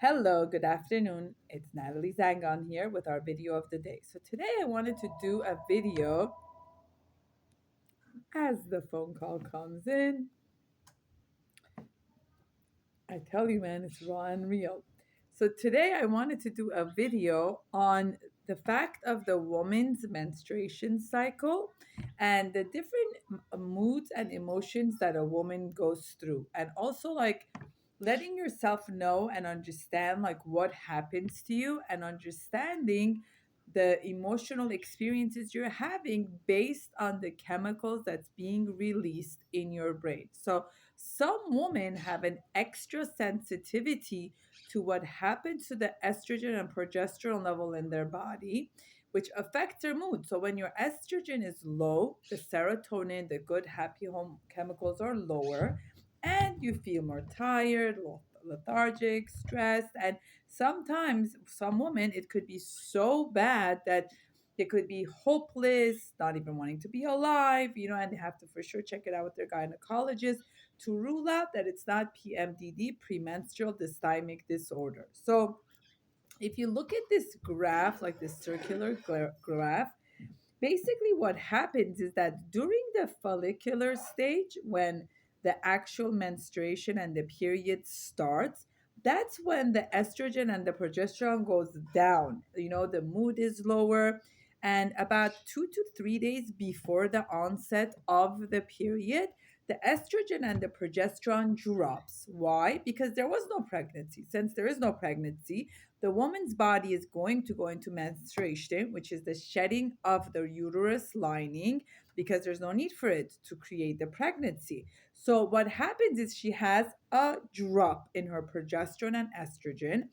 Hello, good afternoon. It's Natalie Zangon here with our video of the day. So today I wanted to do a video as the phone call comes in. I tell you, man, it's raw and real. So today I wanted to do a video on the fact of the woman's menstruation cycle and the different moods and emotions that a woman goes through, and also like letting yourself know and understand like what happens to you, and understanding the emotional experiences you're having based on the chemicals that's being released in your brain. So some women have an extra sensitivity to what happens to the estrogen and progesterone level in their body, which affects their mood. So when your estrogen is low, the serotonin, the good happy home chemicals are lower, and you feel more tired, lethargic, stressed, and sometimes some women it could be so bad that they could be hopeless, not even wanting to be alive, and they have to for sure check it out with their gynecologist to rule out that it's not PMDD, premenstrual dysthymic disorder. So if you look at this graph, like this circular graph, basically what happens is that during the follicular stage, when the actual menstruation and the period starts, that's when the estrogen and the progesterone goes down. The mood is lower, and about 2 to 3 days before the onset of the period, the estrogen and the progesterone drops. Why? Because there was no pregnancy. Since there is no pregnancy, the woman's body is going to go into menstruation, which is the shedding of the uterus lining, because there's no need for it to create the pregnancy. So, what happens is she has a drop in her progesterone and estrogen,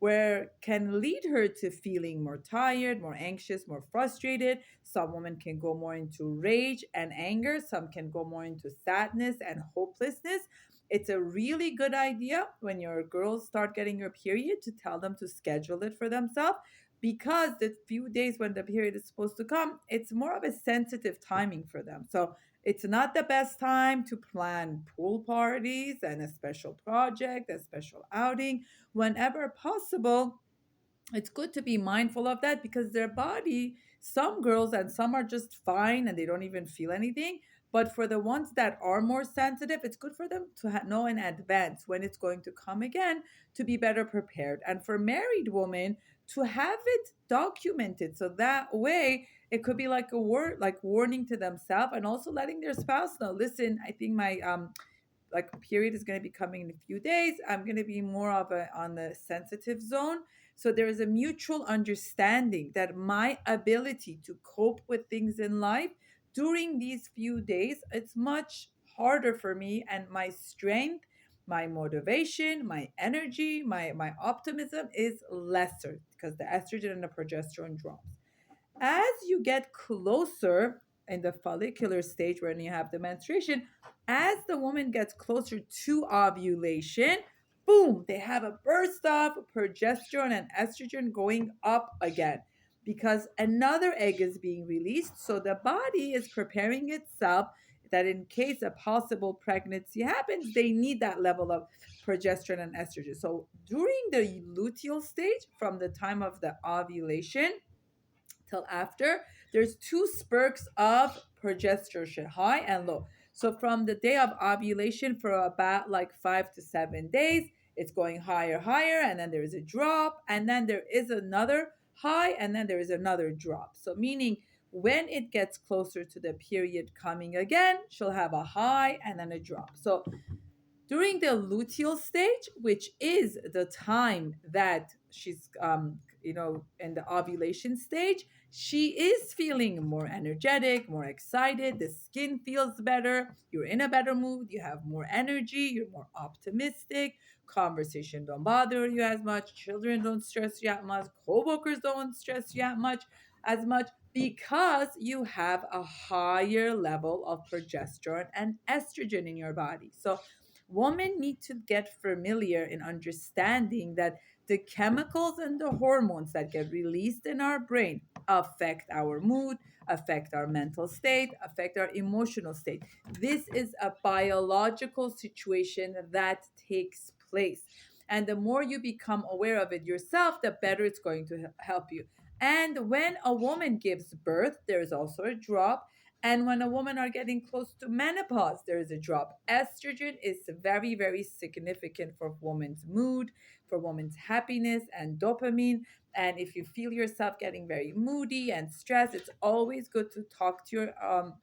where can lead her to feeling more tired, more anxious, more frustrated. Some women can go more into rage and anger, some can go more into sadness and hopelessness. It's a really good idea when your girls start getting your period to tell them to schedule it for themselves, because the few days when the period is supposed to come, it's more of a sensitive timing for them. So it's not the best time to plan pool parties and a special project, a special outing. Whenever possible, it's good to be mindful of that, because their body, some girls and some are just fine and they don't even feel anything, but for the ones that are more sensitive, it's good for them to know in advance when it's going to come again, to be better prepared, and for married women to have it documented, so that way it could be like a word, like warning to themselves, and also letting their spouse know, listen, I think my like period is going to be coming in a few days, I'm going to be more of a on the sensitive zone. So there is a mutual understanding that my ability to cope with things in life during these few days, it's much harder for me, and my strength, my motivation, my energy, my optimism is lesser, because the estrogen and the progesterone drops. As you get closer in the follicular stage when you have the menstruation, as the woman gets closer to ovulation, boom, they have a burst of progesterone and estrogen going up again, because another egg is being released. So the body is preparing itself that in case a possible pregnancy happens, they need that level of progesterone and estrogen. So during the luteal stage, from the time of the ovulation till after, there's two spurts of progesterone, high and low. So from the day of ovulation for about like 5 to 7 days, it's going higher, higher, and then there is a drop, and then there is another high, and then there is another drop. So meaning when it gets closer to the period coming again, she'll have a high and then a drop. So during the luteal stage, which is the time that she's in the ovulation stage, she is feeling more energetic, more excited, the skin feels better, you're in a better mood, you have more energy, you're more optimistic, conversation don't bother you as much, children don't stress you that much, co-workers don't stress you that much as much, because you have a higher level of progesterone and estrogen in your body. So women need to get familiar in understanding that the chemicals and the hormones that get released in our brain affect our mood, affect our mental state, affect our emotional state. This is a biological situation that takes place. And the more you become aware of it yourself, the better it's going to help you. And when a woman gives birth, there's also a drop. And when a woman are getting close to menopause, there is a drop. Estrogen is very, very significant for women's mood, for women's happiness and dopamine. And if you feel yourself getting very moody and stressed, it's always good to talk to your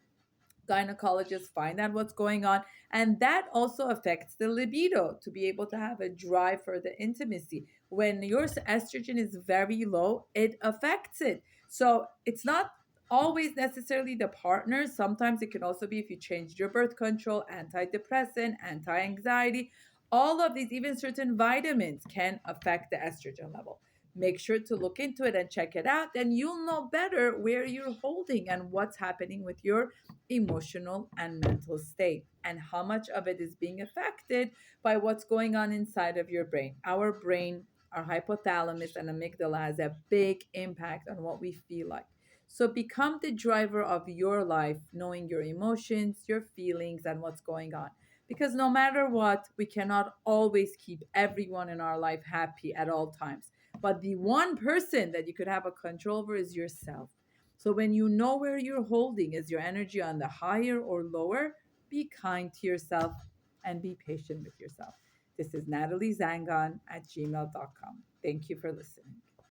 gynecologist, find out what's going on. And that also affects the libido, to be able to have a drive for the intimacy. When your estrogen is very low, it affects it. So it's not always necessarily the partner. Sometimes it can also be if you changed your birth control, antidepressant, anti-anxiety. All of these, even certain vitamins, can affect the estrogen level. Make sure to look into it and check it out. Then you'll know better where you're holding and what's happening with your emotional and mental state, and how much of it is being affected by what's going on inside of your brain. Our brain, our hypothalamus and amygdala, has a big impact on what we feel like. So become the driver of your life, knowing your emotions, your feelings, and what's going on. Because no matter what, we cannot always keep everyone in our life happy at all times. But the one person that you could have a control over is yourself. So when you know where you're holding, is your energy on the higher or lower, be kind to yourself and be patient with yourself. This is Natalie Zangon at gmail.com. Thank you for listening.